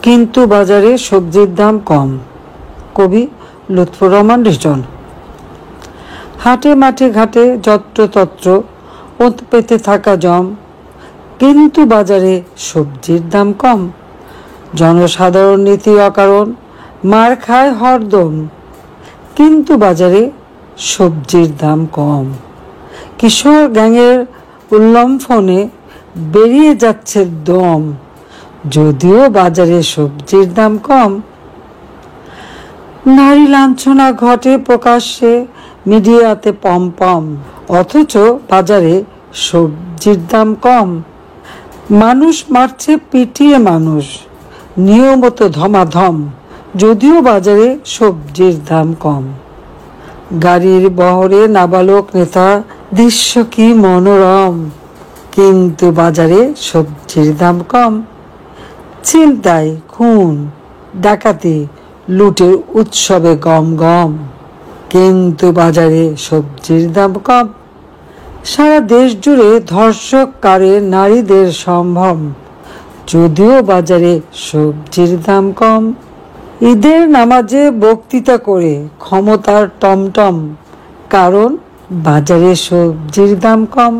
কিন্তু বাজারে সবজির দাম কম। কবি লুৎফর রহমান রিটন। হাটে মাঠে ঘাটে যত্রতত্র ওঁত পেতে থাকা জম, কিন্তু বাজারে সবজির দাম কম। জনসাধারণ নীতি অকারণ মার খায় হরদম, কিন্তু বাজারে সবজির দাম কম। কিশোর গ্যাংয়ের উল্লম্ফনে বেরিয়ে যাচ্ছে দম, যদিও বাজারে সবজির দাম কম। নারী লাঞ্ছনা ঘটে প্রকাশ্যে মিডিয়াতে পম, অথচ বাজারে সবজির দাম কম। মানুষ মারছে পিটিয়ে মানুষ, নিয়মিত ধমাধম, যদিও বাজারে সবজির দাম কম। গাড়ির বহরে নাবালক নেতা, দৃশ্য কি মনোরম, কিন্তু বাজারে সবজির দাম কম। ছিনতাই, খুন, ডাকাতি, লুটের উৎসবে গম গম, কিন্তু বাজারে সবজির দাম কম। সারা দেশ জুড়ে ধর্ষক কারে নারীদের সম্ভ্রম, যদিও বাজারে সবজির দাম কম। ঈদের নামাজে বক্তৃতা করে ক্ষমতার টমটম, কারণ বাজারে সবজির দাম কম।